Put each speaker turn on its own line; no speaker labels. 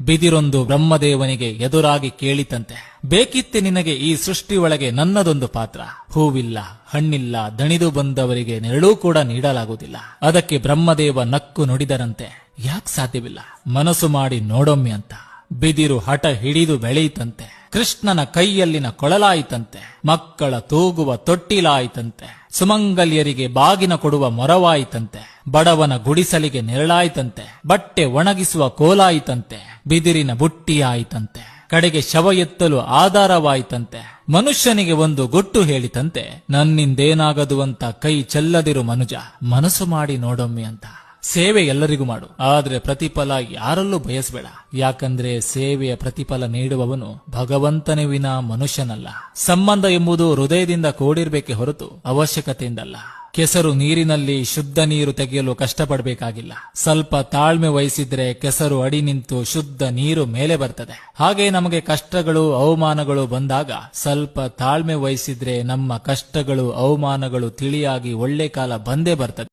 ಬಿದಿರೊಂದು ಬ್ರಹ್ಮದೇವನಿಗೆ ಎದುರಾಗಿ ಕೇಳಿತಂತೆ, ಬೇಕಿತ್ತೆ ನಿನಗೆ ಈ ಸೃಷ್ಟಿ ಒಳಗೆ ನನ್ನದೊಂದು ಪಾತ್ರ. ಹೂವಿಲ್ಲ, ಹಣ್ಣಿಲ್ಲ, ದಣಿದು ಬಂದವರಿಗೆ ನೆರಳೂ ಕೂಡ ನೀಡಲಾಗುವುದಿಲ್ಲ. ಅದಕ್ಕೆ ಬ್ರಹ್ಮದೇವ ನಕ್ಕು ನುಡಿದರಂತೆ, ಯಾಕೆ ಸಾಧ್ಯವಿಲ್ಲ, ಮನಸ್ಸು ಮಾಡಿ ನೋಡೊಮ್ಮೆ ಅಂತ. ಬಿದಿರು ಹಠ ಹಿಡಿದು ಬೆಳೆಯಿತಂತೆ. ಕೃಷ್ಣನ ಕೈಯಲ್ಲಿನ ಕೊಳಲಾಯಿತಂತೆ. ಮಕ್ಕಳ ತೂಗುವ ತೊಟ್ಟಿಲಾಯಿತಂತೆ. ಸುಮಂಗಲ್ಯರಿಗೆ ಬಾಗಿನ ಕೊಡುವ ಮೊರವಾಯಿತಂತೆ. ಬಡವನ ಗುಡಿಸಲಿಗೆ ನೆರಳಾಯಿತಂತೆ. ಬಟ್ಟೆ ಒಣಗಿಸುವ ಕೋಲಾಯಿತಂತೆ. ಬಿದಿರಿನ ಬುಟ್ಟಿಯಾಯಿತಂತೆ. ಕಡೆಗೆ ಶವ ಎತ್ತಲು ಆಧಾರವಾಯಿತಂತೆ. ಮನುಷ್ಯನಿಗೆ ಒಂದು ಗುಟ್ಟು ಹೇಳಿತಂತೆ, ನನ್ನಿಂದೇನಾಗದು ಅಂತ ಕೈ ಚೆಲ್ಲದಿರು ಮನುಜ, ಮನಸ್ಸು ಮಾಡಿ ನೋಡೊಮ್ಮೆ ಅಂತ. ಸೇವೆ ಎಲ್ಲರಿಗೂ ಮಾಡು, ಆದ್ರೆ ಪ್ರತಿಫಲ ಯಾರಲ್ಲೂ ಬಯಸಬೇಡ. ಯಾಕಂದ್ರೆ ಸೇವೆಯ ಪ್ರತಿಫಲ ನೀಡುವವನು ಭಗವಂತನೇ ವಿನಾ ಮನುಷ್ಯನಲ್ಲ. ಸಂಬಂಧ ಎಂಬುದು ಹೃದಯದಿಂದ ಕೂಡಿರ್ಬೇಕೆ ಹೊರತು ಅವಶ್ಯಕತೆಯಿಂದಲ್ಲ. ಕೆಸರು ನೀರಿನಲ್ಲಿ ಶುದ್ಧ ನೀರು ತೆಗೆಯಲು ಕಷ್ಟಪಡಬೇಕಾಗಿಲ್ಲ. ಸ್ವಲ್ಪ ತಾಳ್ಮೆ ವಹಿಸಿದ್ರೆ ಕೆಸರು ಅಡಿ ನಿಂತು ಶುದ್ಧ ನೀರು ಮೇಲೆ ಬರ್ತದೆ. ಹಾಗೆ ನಮಗೆ ಕಷ್ಟಗಳು ಅವಮಾನಗಳು ಬಂದಾಗ ಸ್ವಲ್ಪ ತಾಳ್ಮೆ ವಹಿಸಿದ್ರೆ ನಮ್ಮ ಕಷ್ಟಗಳು ಅವಮಾನಗಳು ತಿಳಿಯಾಗಿ ಒಳ್ಳೆ ಕಾಲ ಬಂದೇ ಬರ್ತದೆ.